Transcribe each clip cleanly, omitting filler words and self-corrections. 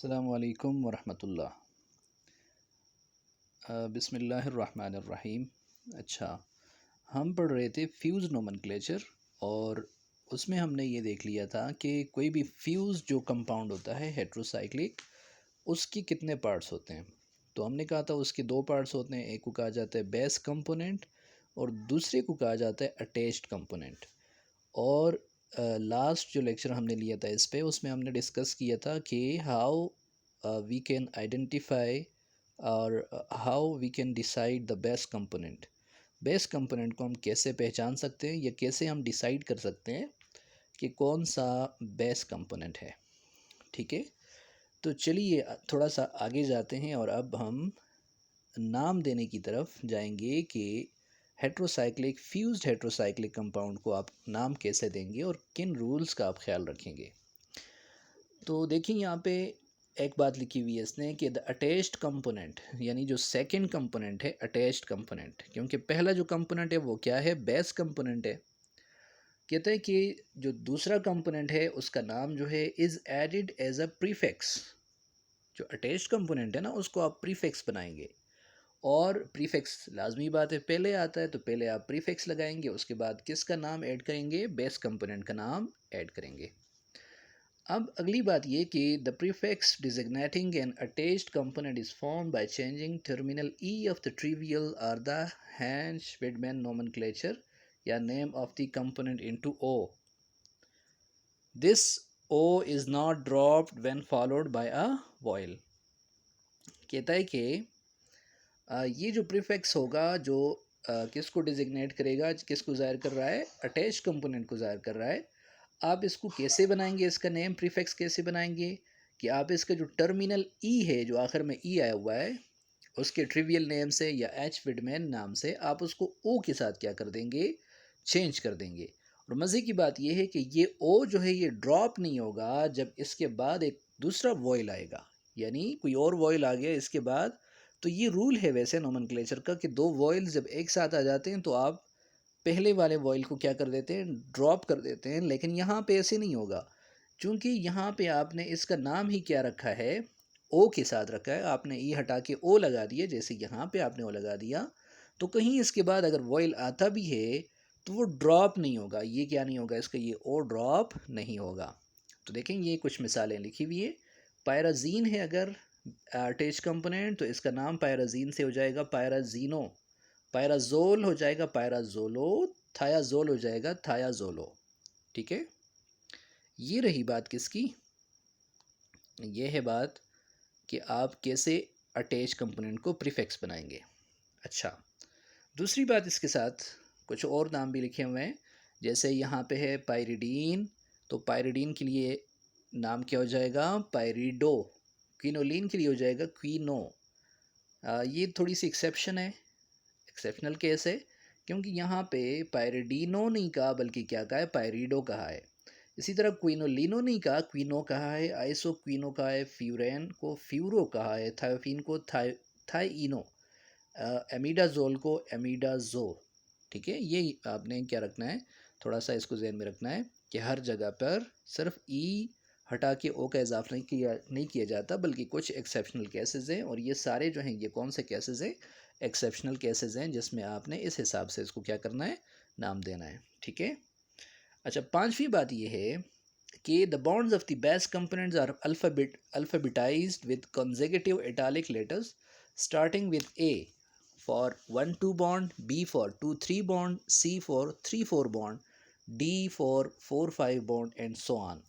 अस्सलामु अलैकुम वरहमतुल्लाह। बिस्मिल्लाहिर्रहमानिर्रहीम। अच्छा, हम पढ़ रहे थे फ्यूज़ नोमेनक्लेचर और उसमें हमने ये देख लिया था कि कोई भी फ्यूज़ जो कंपाउंड होता है हेट्रोसाइक्लिक, उसके कितने पार्ट्स होते हैं। तो हमने कहा था उसके दो पार्ट्स होते हैं, एक को कहा जाता है बेस कंपोनेंट और दूसरे को कहा जाता है अटैच्ड कंपोनेंट। और लास्ट जो लेक्चर हमने लिया था इस पे, उसमें हमने डिस्कस किया था कि हाउ वी कैन आइडेंटिफाई और how we can decide the best component. Best component को हम कैसे पहचान सकते हैं या कैसे हम डिसाइड कर सकते हैं कि कौन सा बेस्ट कंपोनेंट है। ठीक है, तो चलिए थोड़ा सा आगे जाते हैं और अब हम नाम देने की तरफ जाएंगे कि हेट्रोसाइक्लिक फ्यूज्ड हेट्रोसाइक्लिक कंपाउंड को आप नाम कैसे देंगे और किन रूल्स का आप ख्याल रखेंगे। तो देखिए यहाँ पे एक बात लिखी हुई है इसने कि द अटैच्ड कंपोनेंट, यानी जो सेकंड कंपोनेंट है अटैच्ड कंपोनेंट, क्योंकि पहला जो कंपोनेंट है वो क्या है, बेस कंपोनेंट है। कहते हैं कि जो दूसरा कंपोनेंट है उसका नाम जो है is added as a prefix. जो अटैच्ड कंपोनेंट है ना उसको आप प्रीफिक्स बनाएंगे और प्रीफिक्स लाजमी बात है पहले आता है, तो पहले आप प्रीफिक्स लगाएंगे, उसके बाद किसका नाम ऐड करेंगे, बेस कंपोनेंट का नाम ऐड करेंगे। अब अगली बात ये कि the prefix designating an attached component is formed by changing terminal e of the trivial और द हैंश-विडमैन नोमेनक्लेचर या name of the component into o. This o is not dropped when followed by a vowel. कहता है कि ये जो prefix होगा जो किसको डिजिग्नेट करेगा, किसको ज़ाहिर कर रहा है, अटैच कंपोनेंट को ज़ाहिर कर रहा है। आप इसको कैसे बनाएंगे, इसका नेम प्रीफिक्स कैसे बनाएंगे कि आप इसका जो टर्मिनल ई है, जो आखिर में ई आया हुआ है, उसके ट्रिवियल नेम से या एच विडमैन नाम से आप उसको ओ के साथ क्या कर देंगे, चेंज कर देंगे। और मज़े की बात यह है कि ये ओ जो है ये ड्रॉप नहीं होगा जब इसके बाद एक दूसरा वॉयल आएगा, यानी कोई और वॉयल आ गया इसके बाद। तो ये रूल है वैसे नोमेनक्लेचर का कि दो वॉयल्स जब एक साथ आ जाते हैं तो आप पहले वाले वॉयल को क्या कर देते हैं, ड्रॉप कर देते हैं। लेकिन यहाँ पे ऐसे नहीं होगा, क्योंकि यहाँ पे आपने इसका नाम ही क्या रखा है, ओ के साथ रखा है। आपने ई हटा के ओ लगा दिया, जैसे यहाँ पे आपने ओ लगा दिया, तो कहीं इसके बाद अगर वॉयल आता भी है तो वो ड्रॉप नहीं होगा। ये क्या नहीं होगा इसका, ये ओ ड्रॉप नहीं होगा। तो देखें ये कुछ मिसालें लिखी हुई है। पायराजीन है अगर अटैच कंपोनेंट, तो इसका नाम पायराजीन से हो जाएगा पायराजीनो। पायराजोल हो जाएगा पायराजोलो। थायाजोल हो जाएगा थायाजोलो। ठीक है, ये रही बात किसकी, ये है बात कि आप कैसे अटैच कंपोनेंट को प्रीफिक्स बनाएंगे। अच्छा, दूसरी बात इसके साथ कुछ और नाम भी लिखे हुए हैं, जैसे यहाँ पे है पायरिडीन, तो पायरिडीन के लिए नाम क्या हो जाएगा, पायरिडो। क्विनोलिन के लिए हो जाएगा क्विनो। ये थोड़ी सी एक्सेप्शन है, एक्सेप्शनल केस है, क्योंकि यहाँ पे पायरिडीनो नहीं कहा बल्कि क्या कहा है, पायरिडो कहा है। इसी तरह क्विनोलिनो नहीं कहा, क्विनो कहा है। आइसो क्विनो कहा है, फ्यूरेन को फ्यूरो कहा है, थायोफिन को थाइनो, एमिडाजोल को एमिडाजो। ठीक है, ये आपने क्या रखना है, थोड़ा सा इसको जहन में रखना है कि हर जगह पर सिर्फ ई हटा के ओ का इजाफा नहीं किया जाता, बल्कि कुछ एक्सेप्शनल केसेस हैं, और ये सारे जो हैं ये कौन से केसेस हैं, एक्सेप्शनल केसेस हैं, जिसमें आपने इस हिसाब से इसको क्या करना है, नाम देना है। ठीक है, अच्छा पांचवी बात ये है कि the bonds of the base components are alphabetized with consecutive italic letters starting with A for 1-2 bond, B for 2-3 bond, C for 3-4 bond, D for 4-5 bond and so on।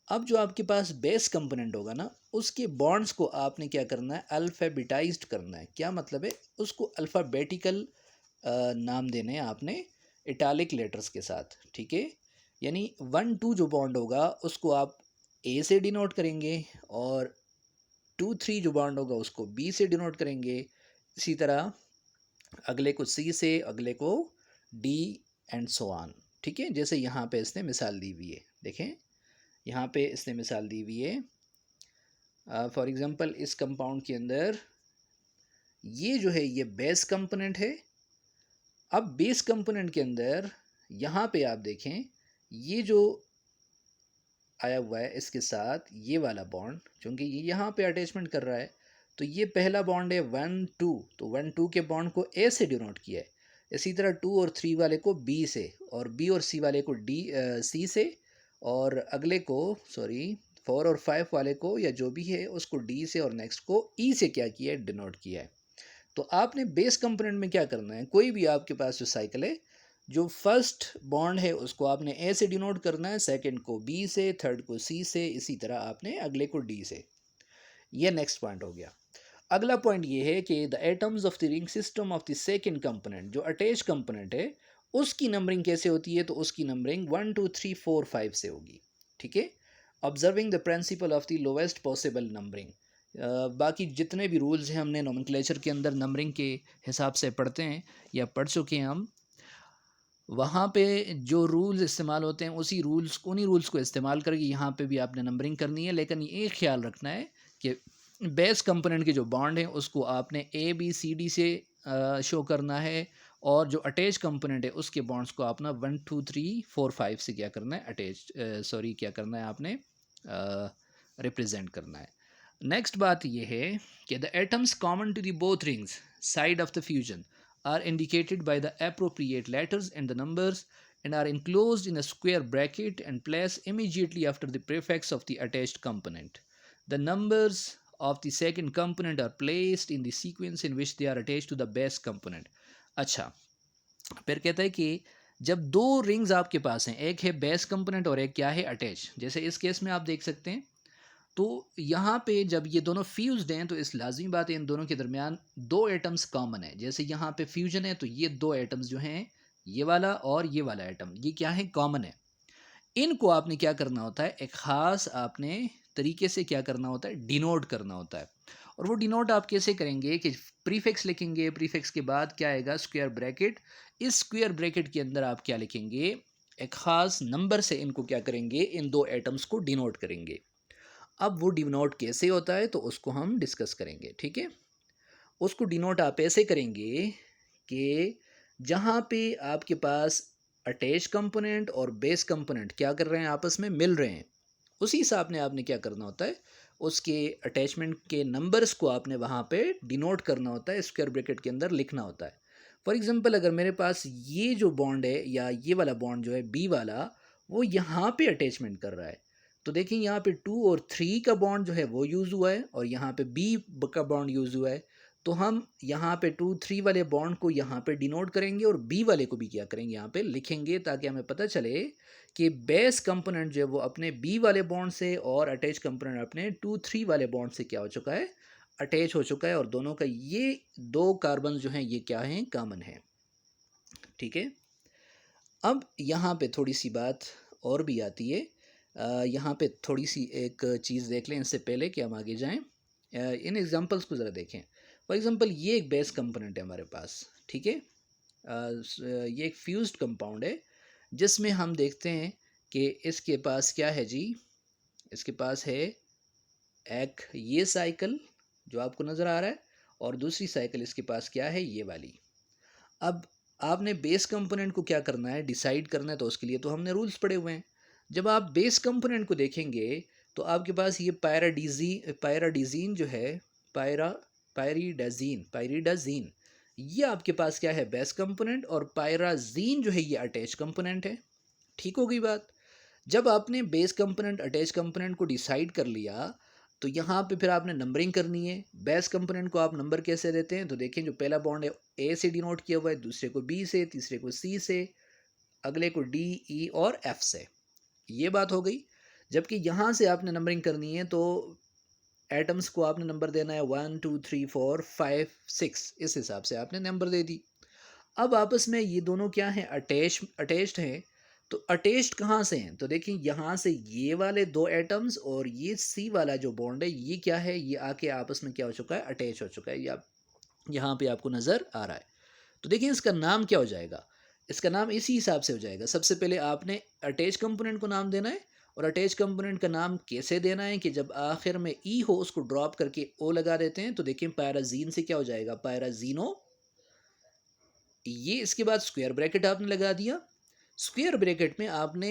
अब जो आपके पास बेस कंपोनेंट होगा ना, उसके bonds को आपने क्या करना है, अल्फ़ाबेटाइज्ड करना है। क्या मतलब है, उसको अल्फ़ाबेटिकल नाम देने हैं आपने, इटालिक लेटर्स के साथ। ठीक है, यानी 1-2 जो बॉन्ड होगा उसको आप ए से डिनोट करेंगे, और 2-3 जो बॉन्ड होगा उसको बी से डिनोट करेंगे। इसी तरह अगले को सी से, अगले को डी एंड सो ऑन। ठीक है, जैसे यहाँ पे इसने मिसाल दी हुई है, देखें यहाँ पे इसने मिसाल दी हुई है। फॉर एग्ज़ाम्पल इस कंपाउंड के अंदर ये जो है ये बेस कंपोनेंट है। अब बेस कंपोनेंट के अंदर यहाँ पे आप देखें, ये जो आया हुआ है इसके साथ ये वाला बॉन्ड, क्योंकि ये यहाँ पे अटैचमेंट कर रहा है, तो ये पहला बॉन्ड है 1 2, तो 1 2 के बॉन्ड को ए से डिनोट किया है। इसी तरह 2 और 3 वाले को बी से, और बी और सी वाले को सी से, और अगले को सॉरी 4 और 5 वाले को या जो भी है उसको डी से, और नेक्स्ट को ई से क्या किया है, डिनोट किया है। तो आपने बेस कंपोनेंट में क्या करना है, कोई भी आपके पास जो साइकिल है, जो फर्स्ट बॉन्ड है उसको आपने ए से डिनोट करना है, सेकंड को बी से, थर्ड को सी से, इसी तरह आपने अगले को डी से। ये नेक्स्ट पॉइंट हो गया। अगला पॉइंट ये है कि the atoms of the ring system of the second component, जो अटैच कंपोनेंट है उसकी नंबरिंग कैसे होती है, तो उसकी नंबरिंग 1 2 3 4 5 से होगी। ठीक है, observing the principle of the lowest possible numbering. बाकी जितने भी रूल्स हैं हमने नोमेनक्लेचर के अंदर नंबरिंग के हिसाब से पढ़ते हैं या पढ़ चुके हैं हम, वहाँ पे जो रूल्स इस्तेमाल होते हैं उन्हीं रूल्स को इस्तेमाल करके यहाँ पे भी आपने नंबरिंग करनी है। लेकिन ये ख्याल रखना है कि बेस कंपोनेंट के जो बॉन्ड हैं उसको आपने ए बी सी डी से शो करना है, और जो अटैच कंपोनेंट है उसके बॉन्ड्स को आपने 1 2 3 4 5 से क्या करना है, क्या करना है आपने, रिप्रेजेंट करना है। नेक्स्ट बात यह है कि the atoms common to the both rings side of the fusion are indicated by the appropriate letters and the numbers, and are enclosed in a square bracket and placed immediately after the prefix of the attached component. The numbers of the second component are placed in the sequence in which they are attached to the base component. अच्छा, फिर कहता है कि जब दो rings आपके पास हैं, एक है बेस कंपोनेंट और एक क्या है, अटैच। जैसे इस केस में आप देख सकते हैं, तो यहाँ पे जब ये दोनों फ्यूज्ड हैं तो इस लाजमी बात है इन दोनों के दरमियान दो एटम्स कॉमन है। जैसे यहाँ पे फ्यूजन है तो ये दो एटम्स जो हैं, ये वाला और ये वाला एटम, ये क्या है, कॉमन है। इनको आपने क्या करना होता है, एक ख़ास आपने तरीके से क्या करना होता है, डिनोट करना होता है। और वो डिनोट आप कैसे करेंगे कि प्रीफिक्स लिखेंगे, प्रीफिक्स के बाद क्या आएगा, स्क्वायर ब्रैकेट। इस स्क्वायर ब्रैकेट के अंदर आप क्या लिखेंगे, एक ख़ास नंबर से इनको क्या करेंगे, इन दो एटम्स को डिनोट करेंगे। अब वो डिनोट कैसे होता है तो उसको हम डिस्कस करेंगे। ठीक है, उसको डिनोट आप ऐसे करेंगे कि जहाँ पे आपके पास अटैच कंपोनेंट और बेस कंपोनेंट क्या कर रहे हैं, आपस में मिल रहे हैं, उसी हिसाब ने आपने क्या करना होता है, उसके अटैचमेंट के नंबर्स को आपने वहाँ पे डिनोट करना होता है, स्क्वायर ब्रैकेट के अंदर लिखना होता है। फॉर एग्जांपल अगर मेरे पास ये जो बॉन्ड है या ये वाला बॉन्ड जो है बी वाला, वो यहाँ पे अटैचमेंट कर रहा है, तो देखिए यहाँ पे 2 और 3 का बॉन्ड जो है वो यूज़ हुआ है, और यहाँ पे बी का बॉन्ड यूज़ हुआ है। तो हम यहाँ पे 2 3 वाले बॉन्ड को यहाँ पे डिनोट करेंगे और बी वाले को भी क्या करेंगे, यहाँ पे लिखेंगे, ताकि हमें पता चले कि बेस कंपोनेंट जो है वो अपने बी वाले बॉन्ड से और अटैच कंपोनेंट अपने 2 3 वाले बॉन्ड से क्या हो चुका है, अटैच हो चुका है, और दोनों का ये दो कार्बन जो हैं ये क्या हैं, कॉमन है। ठीक है, अब यहाँ पे थोड़ी सी बात और भी आती है। यहाँ पे थोड़ी सी एक चीज़ देख लें इससे पहले कि हम आगे जाएं। इन एग्जांपल्स को ज़रा देखें। फॉर एग्जांपल ये एक बेस कंपोनेंट है हमारे पास। ठीक है, ये एक फ्यूज्ड कंपाउंड है जिसमें हम देखते हैं कि इसके पास क्या है जी, इसके पास है एक ये साइकिल जो आपको नज़र आ रहा है, और दूसरी साइकिल इसके पास क्या है, ये वाली। अब आपने बेस कंपोनेंट को क्या करना है, डिसाइड करना है, तो उसके लिए तो हमने रूल्स पढ़े हुए हैं। जब आप बेस कंपोनेंट को देखेंगे तो आपके पास ये पायराडीजीन जो है, पायरा पायरीडाजीन, ये आपके पास क्या है, बेस कंपोनेंट, और पायराजीन जो है ये अटैच कंपोनेंट है। ठीक हो गई बात। जब आपने बेस कंपोनेंट अटैच कंपोनेंट को डिसाइड कर लिया तो यहाँ पे फिर आपने नंबरिंग करनी है। बेस कंपोनेंट को आप नंबर कैसे देते हैं, तो देखें जो पहला बॉन्ड है ए से डिनोट किया हुआ है, दूसरे को बी से, तीसरे को सी से, अगले को डी ई और एफ से। ये बात हो गई। जबकि यहाँ से आपने नंबरिंग करनी है तो एटम्स को आपने नंबर देना है 1 2 3 4 5 6, इस हिसाब से आपने नंबर दे दी। अब आपस में ये दोनों क्या हैं, अटैच्ड हैं। तो अटैच्ड कहाँ से हैं, तो देखिए यहाँ से ये वाले दो एटम्स और ये सी वाला जो बॉन्ड है ये क्या है, ये आके आपस में क्या हो चुका है, अटैच हो चुका है। ये आप यहाँ पे आपको नज़र आ रहा है। तो देखिए इसका नाम क्या हो जाएगा, इसका नाम इसी हिसाब से हो जाएगा। सबसे पहले आपने अटैच कंपोनेंट को नाम देना है, और अटैच कंपोनेंट का नाम कैसे देना है कि जब आखिर में ई हो उसको ड्रॉप करके ओ लगा देते हैं। तो देखिए पैराजीन से क्या हो जाएगा, पैराजीनो। ये इसके बाद स्क्वायर ब्रैकेट आपने लगा दिया। स्क्वायर ब्रैकेट में आपने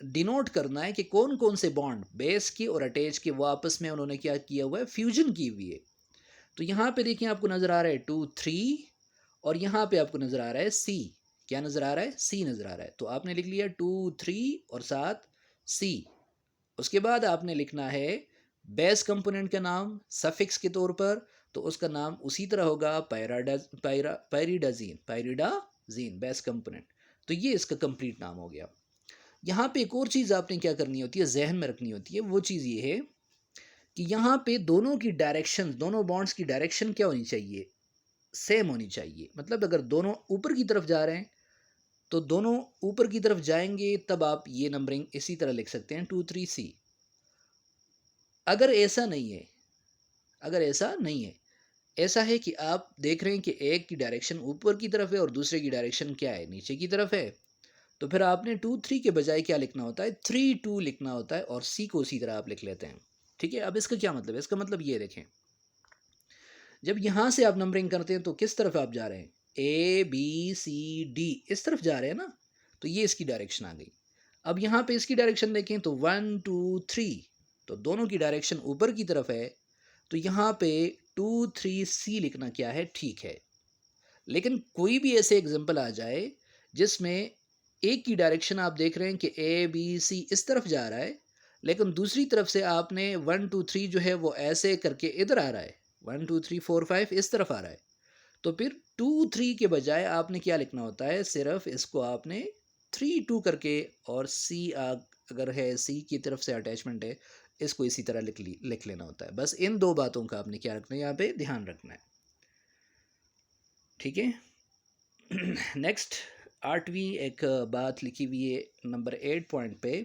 डिनोट करना है कि कौन कौन से बॉन्ड बेस के और अटैच के वो आपस में उन्होंने क्या किया हुआ है, फ्यूजन की हुई है। तो यहाँ पे देखिए आपको नज़र आ रहा है 2 3 और यहाँ पे आपको नज़र आ रहा है सी। क्या नज़र आ रहा है? सी नज़र आ रहा है। तो आपने लिख लिया 2 3 और साथ सी। उसके बाद आपने लिखना है बेस कंपोनेंट का नाम सफिक्स के तौर पर, तो उसका नाम उसी तरह होगा पायरिडाजीन बेस कंपोनेंट। तो ये इसका कंप्लीट नाम हो गया। यहाँ पे एक और चीज़ आपने क्या करनी होती है, जहन में रखनी होती है, वो चीज़ ये है कि यहाँ पे दोनों की डायरेक्शन, दोनों बॉन्ड्स की डायरेक्शन क्या होनी चाहिए, सेम होनी चाहिए। मतलब अगर दोनों ऊपर की तरफ जा रहे हैं तो दोनों ऊपर की तरफ जाएंगे, तब आप ये नंबरिंग इसी तरह लिख सकते हैं 2 3 सी। अगर ऐसा नहीं है, अगर ऐसा नहीं है, ऐसा है कि आप देख रहे हैं कि एक की डायरेक्शन ऊपर की तरफ है और दूसरे की डायरेक्शन क्या है, नीचे की तरफ है, तो फिर आपने 2 3 के बजाय क्या लिखना होता है, 3 2 लिखना होता है और सी को उसी तरह आप लिख लेते हैं। ठीक है, अब इसका क्या मतलब है? इसका मतलब ये देखें, जब यहाँ से आप नंबरिंग करते हैं तो किस तरफ आप जा रहे हैं, ए बी सी डी, इस तरफ जा रहे हैं ना, तो ये इसकी डायरेक्शन आ गई। अब यहाँ पे इसकी डायरेक्शन देखें तो 1 2 3, तो दोनों की डायरेक्शन ऊपर की तरफ है, तो यहाँ पे 2 3 सी लिखना क्या है, ठीक है। लेकिन कोई भी ऐसे एग्जाम्पल आ जाए जिसमें एक की डायरेक्शन आप देख रहे हैं कि ए बी सी इस तरफ जा रहा है, लेकिन दूसरी तरफ से आपने 1 2 3 जो है वो ऐसे करके इधर आ रहा है, 1 2 3 4 5 इस तरफ आ रहा है, तो फिर 2 3 के बजाय आपने क्या लिखना होता है, सिर्फ इसको आपने 3 2 करके, और सी अगर है, सी की तरफ से अटैचमेंट है, इसको इसी तरह लिख लेना होता है। बस इन दो बातों का आपने क्या रखना है, यहाँ पे ध्यान रखना है। ठीक है। नेक्स्ट 8वीं एक बात लिखी हुई है नंबर 8 पॉइंट पे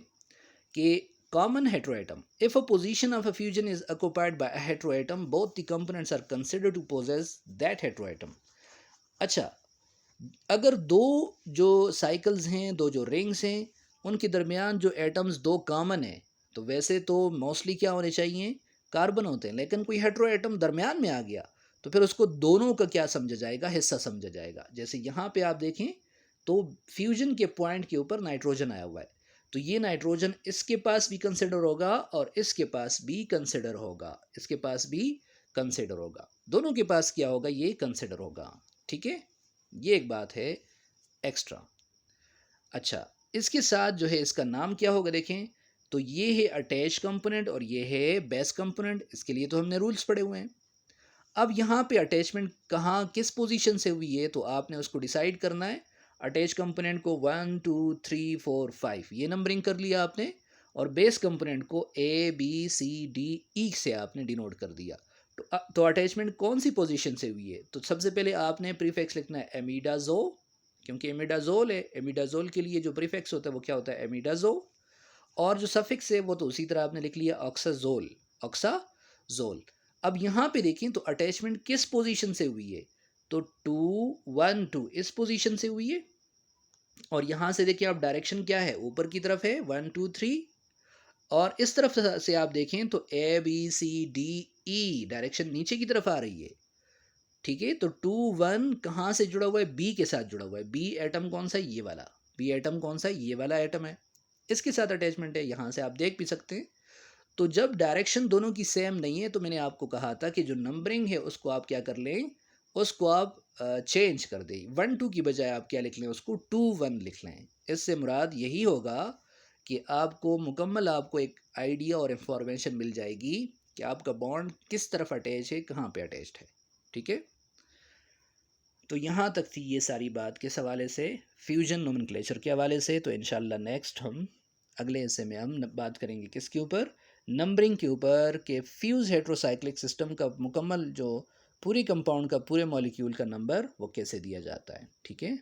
कि common heteroatom, if a position of a fusion is occupied by a heteroatom both the components are considered to possess that heteroatom. अच्छा, अगर दो जो साइकिल्स हैं, दो जो रिंग्स हैं, उनके दरमियान जो एटम्स दो कॉमन है, तो वैसे तो मोस्टली क्या होने चाहिए, कार्बन होते हैं, लेकिन कोई हेट्रो एटम दरमियान में आ गया तो फिर उसको दोनों का क्या समझा जाएगा, हिस्सा समझा जाएगा। जैसे यहाँ पे आप देखें तो फ्यूजन के पॉइंट के ऊपर नाइट्रोजन आया हुआ है, तो ये नाइट्रोजन इसके पास भी कंसिडर होगा और इसके पास भी कंसिडर होगा, इसके पास भी कंसिडर होगा, दोनों के पास क्या होगा, ये कंसिडर होगा। ठीक है, ये एक बात है एक्स्ट्रा। अच्छा, इसके साथ जो है इसका नाम क्या होगा देखें, तो ये है अटैच कंपोनेंट और ये है बेस कंपोनेंट। इसके लिए तो हमने रूल्स पढ़े हुए हैं। अब यहाँ पे अटैचमेंट कहाँ किस पोजीशन से हुई है, तो आपने उसको डिसाइड करना है। अटैच कंपोनेंट को 1 2 3 4 5 ये नंबरिंग कर लिया आपने, और बेस कंपोनेंट को ए बी सी डी ई से आपने डिनोट कर दिया। तो अटैचमेंट कौन सी पोजीशन से हुई है, तो सबसे पहले आपने प्रीफिक्स लिखना है एमिडाजो, क्योंकि एमिडाजोल है, एमिडाजोल के लिए जो प्रीफिक्स होता है वो क्या होता है, एमिडाजो। और जो सफिक्स है वो तो उसी तरह आपने लिख लिया ऑक्साजोल, ऑक्साजोल। अब यहाँ पे देखें तो अटैचमेंट किस पोजीशन से हुई है, तो 2 1 2 इस पोजीशन से हुई है। और यहाँ से देखिए आप डायरेक्शन क्या है, ऊपर की तरफ है 1 2 3, और इस तरफ से आप देखें तो A B C D E direction नीचे की तरफ आ रही है। ठीक है, तो 2 1 कहाँ से जुड़ा हुआ है, बी के साथ जुड़ा हुआ है। बी एटम कौन सा है, ये वाला। बी एटम कौन सा है, ये वाला एटम है, इसके साथ अटैचमेंट है, यहाँ से आप देख भी सकते हैं। तो जब डायरेक्शन दोनों की सेम नहीं है, तो मैंने आपको कहा था कि जो नंबरिंग है उसको आप क्या कर लें, उसको आप चेंज कर दें। 1 2 की बजाय आप क्या लिख लें, उसको 2 1 लिख लें। इससे मुराद यही होगा कि आपको मुकम्मल आपको एक आइडिया और इंफॉर्मेशन मिल जाएगी कि आपका बॉन्ड किस तरफ अटैच है, कहाँ पे अटैच्ड है। ठीक है, तो यहाँ तक थी ये सारी बात किस हवाले से, फ्यूजन नोमेनक्लेचर के हवाले से। तो इंशाल्लाह नेक्स्ट हम अगले हिस्से में हम बात करेंगे किसके ऊपर, नंबरिंग के ऊपर, कि फ्यूज हेट्रोसाइक्लिक सिस्टम का मुकम्मल जो पूरी कंपाउंड का पूरे मॉलिक्यूल का नंबर वो कैसे दिया जाता है। ठीक है।